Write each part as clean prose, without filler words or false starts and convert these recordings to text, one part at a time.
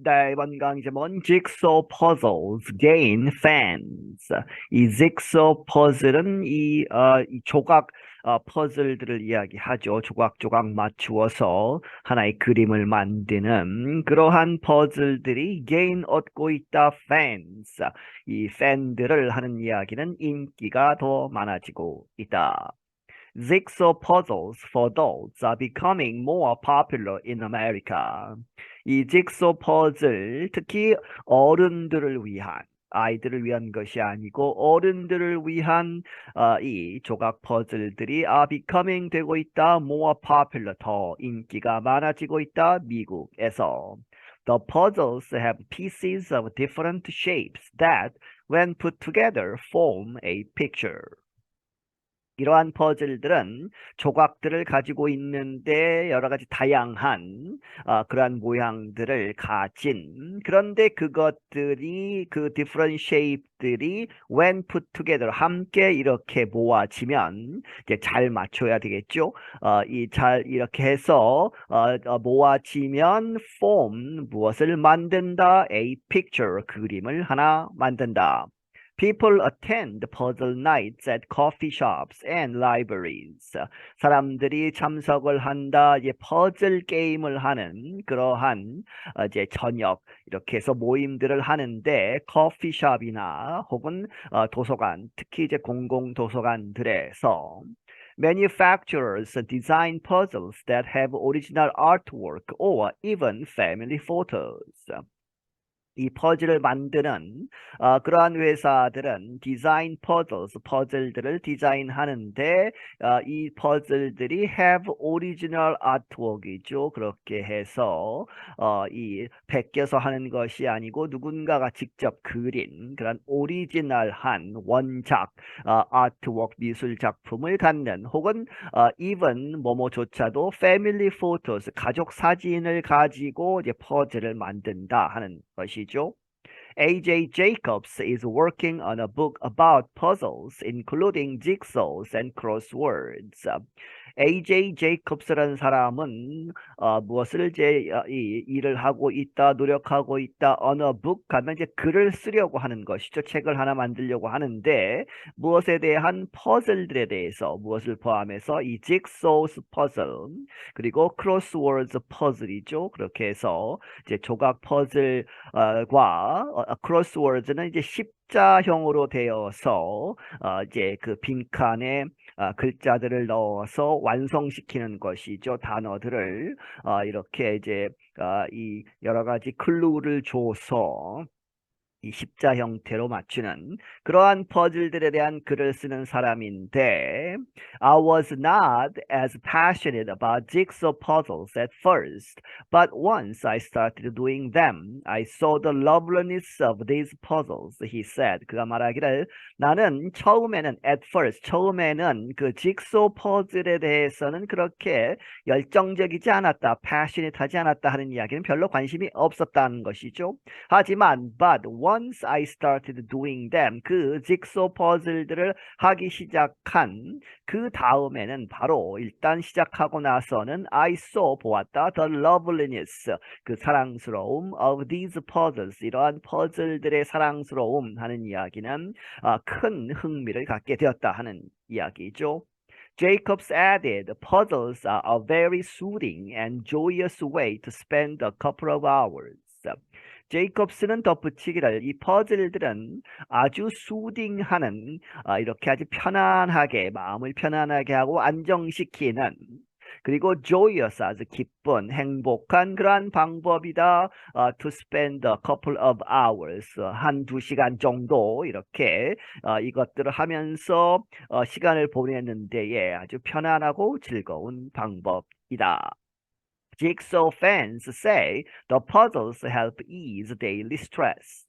네, 이번 강의 제목은 Jigsaw Puzzles Gain Fans. 이 Jigsaw 퍼즐은 이 조각 퍼즐들을 이야기하죠. 조각조각 맞추어서 하나의 그림을 만드는 그러한 퍼즐들이 gain 얻고 있다 fans. 이 팬들을 하는 이야기는 인기가 더 많아지고 있다. Jigsaw puzzles for adults are becoming more popular in America. 이 jigsaw 퍼즐, 특히 어른들을 위한, 아이들을 위한 것이 아니고 어른들을 위한 이 조각 퍼즐들이 are becoming 되고 있다. more popular, 더 인기가 많아지고 있다. 미국에서. The puzzles have pieces of different shapes that, when put together, form a picture. 이러한 퍼즐들은 조각들을 가지고 있는데 여러 가지 다양한 그러한 모양들을 가진, 그런데 그것들이 그 different shape들이 when put together 함께 이렇게 모아지면 이제 잘 맞춰야 되겠죠. 이 잘 이렇게 해서 모아지면 form 무엇을 만든다? A picture 그림을 하나 만든다. People attend puzzle nights at coffee shops and libraries. 사람들이 참석을 한다. 이제 퍼즐 게임을 하는 그러한 이제 저녁 이렇게 해서 모임들을 하는데 커피숍이나 혹은 도서관, 특히 이제 공공 도서관들에서 manufacturers design puzzles that have original artwork or even family photos. 이 퍼즐을 만드는 그러한 회사들은 디자인 퍼즐들을 디자인하는데 이 퍼즐들이 have original artwork이죠. 그렇게 해서 이 베껴서 하는 것이 아니고 누군가가 직접 그린 그런 오리지널한 원작 아트워크 미술 작품을 갖는, 혹은 even 뭐뭐조차도 family photos 가족 사진을 가지고 이제 퍼즐을 만든다 하는 것이죠. A.J. Jacobs is working on a book about puzzles, including jigsaws and crosswords. A.J. Jacobs라는 사람은 무엇을 이제 이 일을 하고 있다, 노력하고 있다, on a book 하면 이제 글을 쓰려고 하는 것이죠. 책을 하나 만들려고 하는데 무엇에 대한 퍼즐들에 대해서, 무엇을 포함해서 이 jigsaws 퍼즐 그리고 crosswords 퍼즐이죠. 그렇게 해서 이제 조각 퍼즐 과 크로스워드는 이제 십자형으로 되어서 이제 그 빈칸에 글자들을 넣어서 완성시키는 것이죠. 단어들을 이렇게 이제 이 여러 가지 클루를 줘서 이 십자 형태로 맞추는 그러한 퍼즐들에 대한 글을 쓰는 사람인데, I was not as passionate about jigsaw puzzles at first, but once I started doing them, I saw the loveliness of these puzzles, he said. 그가 말하기를, 나는 처음에는 at first, 처음에는 그 jigsaw 퍼즐에 대해서는 그렇게 열정적이지 않았다, passionate 하지 않았다 하는 이야기는 별로 관심이 없었다는 것이죠. 하지만 but once I started doing them, 그 직소 퍼즐들을 하기 시작한 그 다음에는, 바로 일단 시작하고 나서는 I saw 보았다 the loveliness 그 사랑스러움 of these puzzles, 이러한 퍼즐들의 사랑스러움 하는 이야기는 큰 흥미를 갖게 되었다 하는 이야기죠. Jacobs added, puzzles are a very soothing and joyous way to spend a couple of hours. 제이콥스는 덧붙이기를, 이 퍼즐들은 아주 수딩하는 이렇게 아주 편안하게 마음을 편안하게 하고 안정시키는, 그리고 joyous 아주 기쁜 행복한 그러한 방법이다. To spend a couple of hours 한두 시간 정도 이렇게 이것들을 하면서 시간을 보내는 데에 아주 편안하고 즐거운 방법이다. Jigsaw fans say the puzzles help ease daily stress.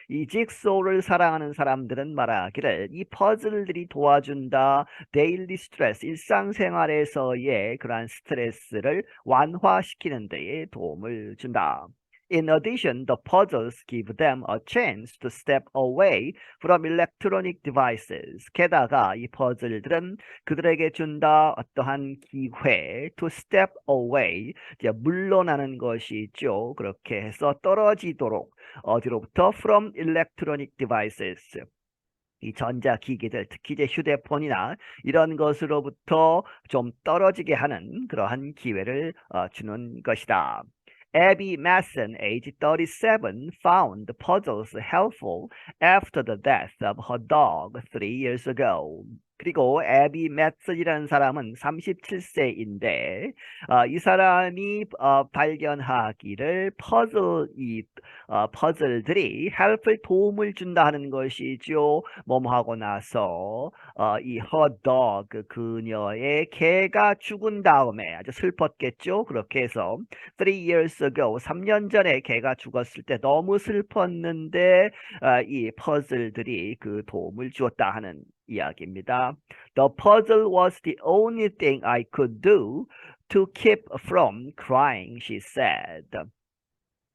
이 직소를 사랑하는 사람들은 말하기를, 이 퍼즐들이 도와준다. daily stress, 일상생활에서의 그러한 스트레스를 완화시키는 데에 도움을 준다. In addition, the puzzles give them a chance to step away from electronic devices. 게다가 이 퍼즐들은 그들에게 준다 어떠한 기회 to step away, 이제 물러나는 것이죠. 그렇게 해서 떨어지도록 어디로부터 from electronic devices. 이 전자기기들, 특히 이제 휴대폰이나 이런 것으로부터 좀 떨어지게 하는 그러한 기회를 주는 것이다. Abby Masson, age 37, found the puzzles helpful after the death of her dog 3 years ago. 그리고 애비 매슨이라는 사람은 37세인데 이 사람이 발견하기를 퍼즐들이 helpful 도움을 준다 하는 것이죠. 뭐뭐 하고 나서 이 her dog 그녀의 개가 죽은 다음에 아주 슬펐겠죠. 그렇게 해서 3 years ago 3년 전에 개가 죽었을 때 너무 슬펐는데 이 퍼즐들이 그 도움을 주었다 하는 이야기입니다. The puzzle was the only thing I could do to keep from crying, she said.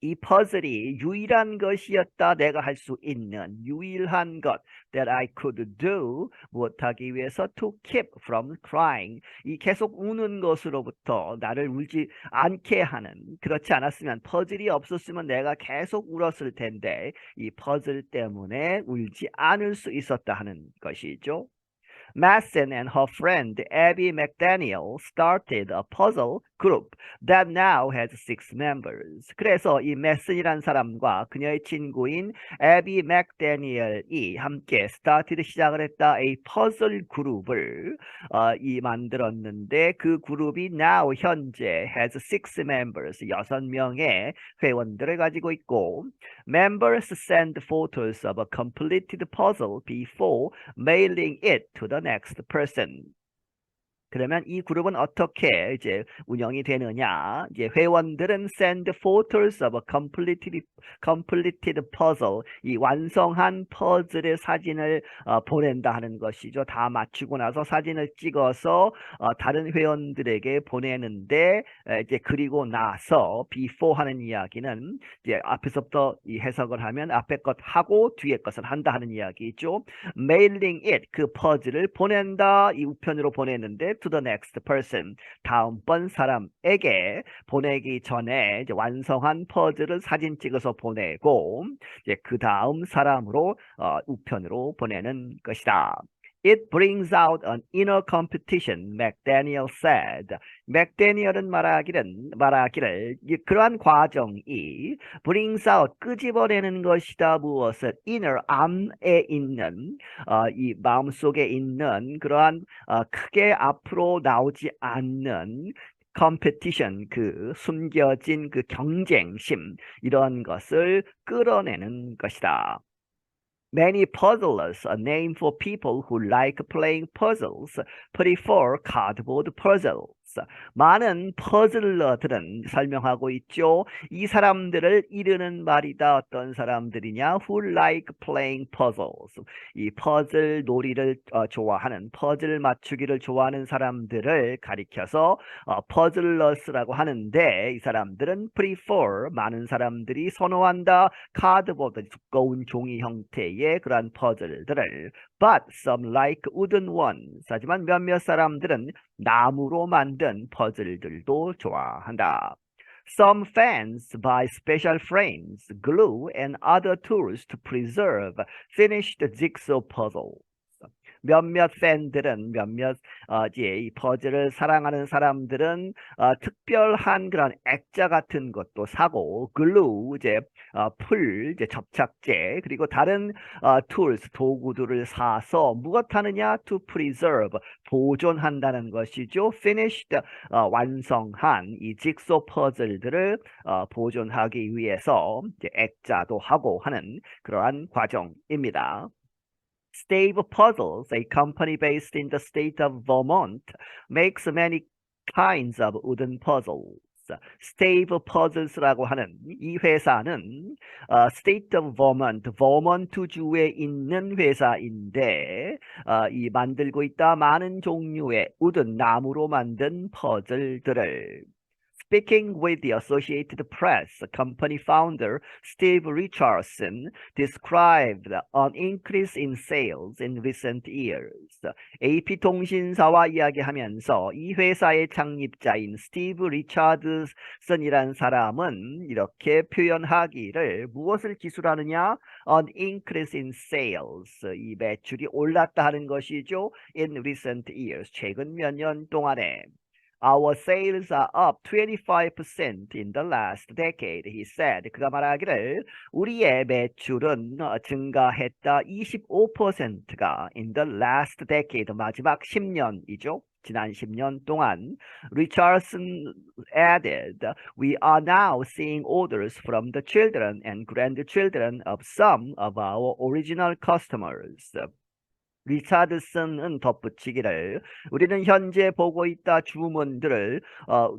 이 퍼즐이 유일한 것이었다. 내가 할 수 있는 유일한 것 that I could do 무엇하기 위해서 to keep from crying 이 계속 우는 것으로부터 나를 울지 않게 하는 그렇지 않았으면 퍼즐이 없었으면 내가 계속 울었을 텐데 이 퍼즐 때문에 울지 않을 수 있었다 하는 것이죠. Masson and her friend Abby McDaniel started a puzzle group that now has 6 members. 그래서 이 매슨이라는 사람과 그녀의 친구인 애비 맥데니얼이 함께 started 시작을 했다. A puzzle 그룹을 만들었는데 그 그룹이 now 현재 has 6 members 6명의 회원들을 가지고 있고 members send photos of a completed puzzle before mailing it to the next person. 그러면 이 그룹은 어떻게 이제 운영이 되느냐? 이제 회원들은 send photos of a completed puzzle, 이 완성한 퍼즐의 사진을 보낸다 하는 것이죠. 다 맞추고 나서 사진을 찍어서 다른 회원들에게 보내는데 이제 그리고 나서 before 하는 이야기는 이제 앞에서부터 이 해석을 하면 앞에 것 하고 뒤에 것을 한다 하는 이야기죠. mailing it 그 퍼즐을 보낸다 이 우편으로 보내는데 to the next person 다음번 사람에게 보내기 전에 이제 완성한 퍼즐을 사진 찍어서 보내고 이제 그 다음 사람으로 우편으로 보내는 것이다. It brings out an inner competition, McDaniel said. 맥데니얼은 말하기를 그러한 과정이 brings out 끄집어내는 것이다. 무엇을? inner 안에 있는 이 마음속에 있는 그러한 크게 앞으로 나오지 않는 competition 그 숨겨진 그 경쟁심 이런 것을 끌어내는 것이다. Many puzzlers, a name for people who like playing puzzles, prefer cardboard puzzles. 많은 퍼즐러들은 설명하고 있죠. 이 사람들을 이르는 말이다. 어떤 사람들이냐? Who like playing puzzles. 이 퍼즐 놀이를 좋아하는, 퍼즐 맞추기를 좋아하는 사람들을 가리켜서 퍼즐러스라고 하는데 이 사람들은 prefer, 많은 사람들이 선호한다. 카드보드, 두꺼운 종이 형태의 그러한 퍼즐들을 but some like wooden ones. 하지만 몇몇 사람들은 나무로 만든 퍼즐들도 좋아한다. Some fans buy special frames, glue, and other tools to preserve finished jigsaw puzzles. 몇몇 팬들은 이제 이 퍼즐을 사랑하는 사람들은 특별한 그런 액자 같은 것도 사고 글루 이제 풀 이제 접착제 그리고 다른 tools 도구들을 사서 무엇하느냐 to preserve 보존한다는 것이죠. finished 완성한 이 직소 퍼즐들을 보존하기 위해서 이제 액자도 하고 하는 그러한 과정입니다. Stave Puzzles, a company based in the state of Vermont, makes many kinds of wooden puzzles. Stave Puzzles라고 하는 이 회사는 State of Vermont, 버몬트주에 있는 회사인데 이 만들고 있다 많은 종류의 wooden 나무로 만든 퍼즐들을 Speaking with the Associated Press, company founder Steve Richardson described an increase in sales in recent years. AP통신사와 이야기하면서 이 회사의 창립자인 스티브 리차드슨이란 사람은 이렇게 표현하기를 무엇을 기술하느냐? An increase in sales. 이 매출이 올랐다 하는 것이죠. In recent years. 최근 몇 년 동안에. Our sales are up 25% in the last decade, he said. 그가 말하기를 우리의 매출은 증가했다 25%가 in the last decade, 마지막 10년이죠. 지난 10년 동안. Richardson added, we are now seeing orders from the children and grandchildren of some of our original customers. 리차드슨은 덧붙이기를 우리는 현재 보고 있다 주문들을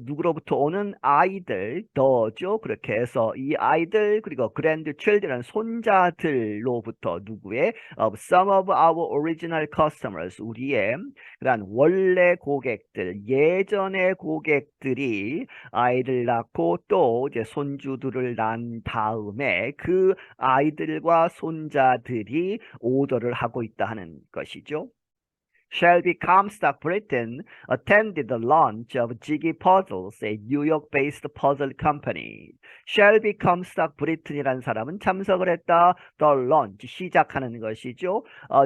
누구로부터 오는 아이들 더죠. 그렇게 해서 이 아이들 그리고 grandchildren 손자들로부터 누구의 some of our original customers 우리의 그러한 원래 고객들 예전의 고객들이 아이를 낳고 또 이제 손주들을 낳은 다음에 그 아이들과 손자들이 오더를 하고 있다 하는 것이죠. Shelby Comstock Britton attended the launch of Jiggy Puzzles, a New York-based puzzle company. Shelby Comstock Britton이라는 사람은 참석을 했다. The launch, 시작하는 것이죠.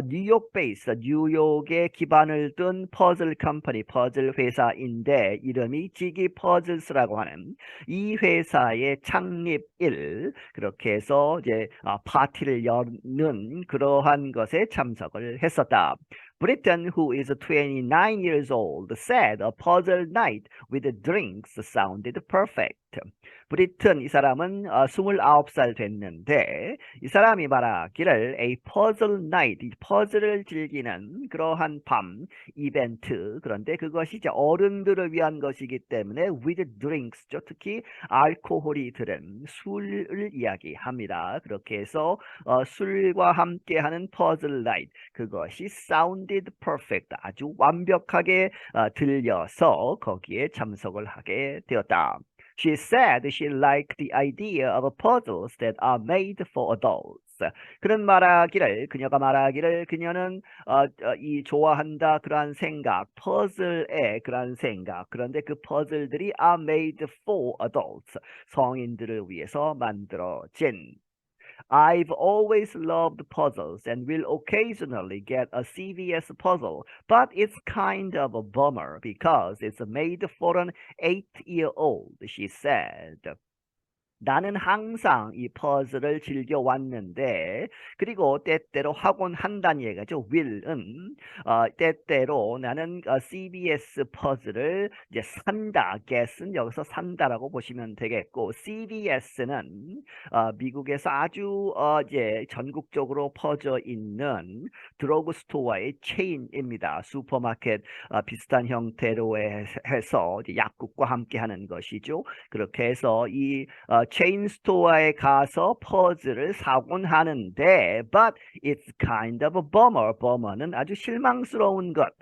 뉴욕-based, 뉴욕에 기반을 둔 퍼즐 컴퍼니, 퍼즐 회사인데 이름이 Jiggy Puzzles라고 하는 이 회사의 창립일, 그렇게 해서 이제 파티를 여는 그러한 것에 참석을 했었다. Britton, who is 29 years old, said a puzzle night with drinks sounded perfect. 브리튼 이 사람은 29살 됐는데 이 사람이 말하기를 a puzzle night, 이 퍼즐을 즐기는 그러한 밤 이벤트 그런데 그것이 이제 어른들을 위한 것이기 때문에 with drinks죠. 특히 알코올이 들은 술을 이야기합니다. 그렇게 해서 술과 함께하는 puzzle night 그것이 sounded perfect 아주 완벽하게 들려서 거기에 참석을 하게 되었다. She said she liked the idea of puzzles that are made for adults. 그녀가 말하기를 그녀는 이 좋아한다 그러한 생각, 퍼즐의 그러한 생각. 그런데 그 퍼즐들이 are made for adults. 성인들을 위해서 만들어진. I've always loved puzzles and will occasionally get a CVS puzzle, but it's kind of a bummer because it's made for an 8-year-old, she said. 나는 항상 이 퍼즐을 즐겨왔는데 그리고 때때로 하곤 한다는 얘기죠. will은 때때로 나는 CBS 퍼즐을 이제 산다. get은 여기서 산다라고 보시면 되겠고 CBS는 미국에서 아주 이제 전국적으로 퍼져 있는 드러그스토어의 체인입니다. 슈퍼마켓 비슷한 형태로 해서 이제 약국과 함께하는 것이죠. 그렇게 해서 이 체인 스토어에 가서 퍼즐을 사곤 하는데 but it's kind of a bummer. bummer는 아주 실망스러운 것.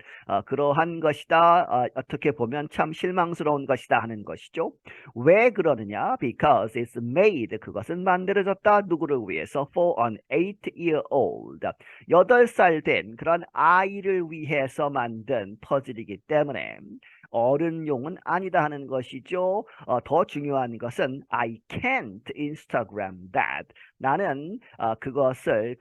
그러한 것이다. 어떻게 보면 참 실망스러운 것이다 하는 것이죠. 왜 그러느냐? Because it's made. 그것은 만들어졌다. 누구를 위해서? For an 8-year-old. 8살 된 그런 아이를 위해서 만든 퍼즐이기 때문에 어른용은 아니다 하는 것이죠. 더 중요한 것은 I can't Instagram that. 나는 그것을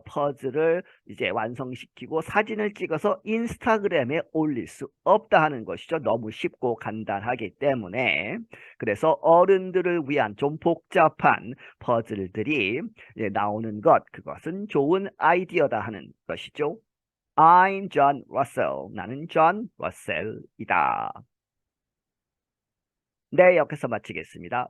퍼즐을 이제 완성시키고 사진을 찍어서 인스타그램에 올릴 수 없다 하는 것이죠. 너무 쉽고 간단하기 때문에. 그래서 어른들을 위한 좀 복잡한 퍼즐들이 나오는 것 그것은 좋은 아이디어다 하는 것이죠. I'm John Russell. 나는 존 러셀이다. 네, 여기서 마치겠습니다.